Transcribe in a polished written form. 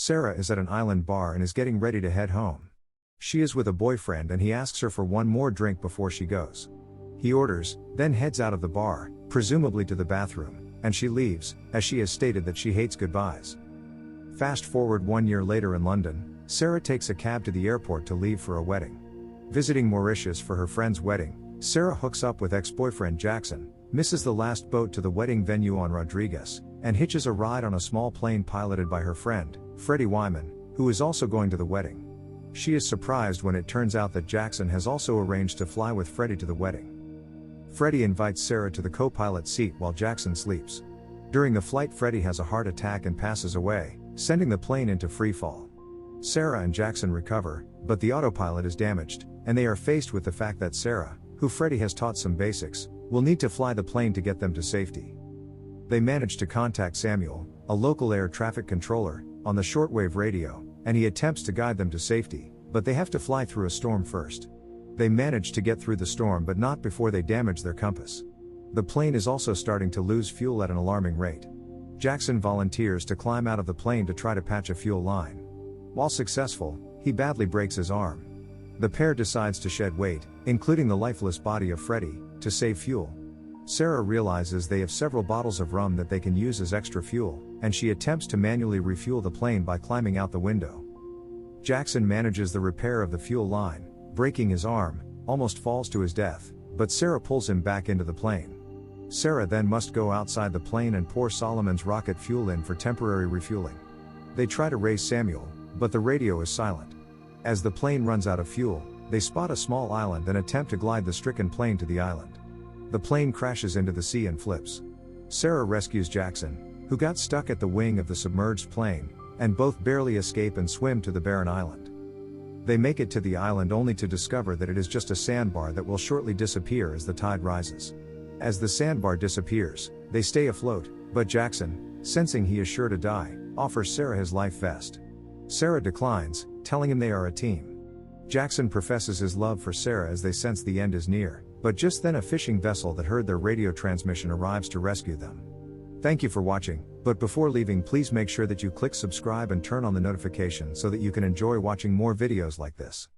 Sarah is at an island bar and is getting ready to head home. She is with a boyfriend and he asks her for one more drink before she goes. He orders, then heads out of the bar, presumably to the bathroom, and she leaves, as she has stated that she hates goodbyes. Fast forward 1 year later in London, Sarah takes a cab to the airport to leave for a wedding. Visiting Mauritius for her friend's wedding, Sarah hooks up with ex-boyfriend Jackson, misses the last boat to the wedding venue on Rodriguez, and hitches a ride on a small plane piloted by her friend, Freddie Wyman, who is also going to the wedding. She is surprised when it turns out that Jackson has also arranged to fly with Freddie to the wedding. Freddie invites Sarah to the co-pilot seat while Jackson sleeps. During the flight, Freddie has a heart attack and passes away, sending the plane into free fall. Sarah and Jackson recover, but the autopilot is damaged, and they are faced with the fact that Sarah, who Freddie has taught some basics, will need to fly the plane to get them to safety. They manage to contact Samuel, a local air traffic controller, on the shortwave radio, and he attempts to guide them to safety, but they have to fly through a storm first. They manage to get through the storm but not before they damage their compass. The plane is also starting to lose fuel at an alarming rate. Jackson volunteers to climb out of the plane to try to patch a fuel line. While successful, he badly breaks his arm. The pair decides to shed weight, including the lifeless body of Freddie, to save fuel. Sarah realizes they have several bottles of rum that they can use as extra fuel, and she attempts to manually refuel the plane by climbing out the window. Jackson manages the repair of the fuel line, breaking his arm, almost falls to his death, but Sarah pulls him back into the plane. Sarah then must go outside the plane and pour Solomon's rocket fuel in for temporary refueling. They try to raise Samuel, but the radio is silent. As the plane runs out of fuel, they spot a small island and attempt to glide the stricken plane to the island. The plane crashes into the sea and flips. Sarah rescues Jackson, who got stuck at the wing of the submerged plane, and both barely escape and swim to the barren island. They make it to the island only to discover that it is just a sandbar that will shortly disappear as the tide rises. As the sandbar disappears, they stay afloat, but Jackson, sensing he is sure to die, offers Sarah his life vest. Sarah declines, telling him they are a team. Jackson professes his love for Sarah as they sense the end is near, but just then a fishing vessel that heard their radio transmission arrives to rescue them. Thank you for watching, but before leaving, please make sure that you click subscribe and turn on the notification so that you can enjoy watching more videos like this.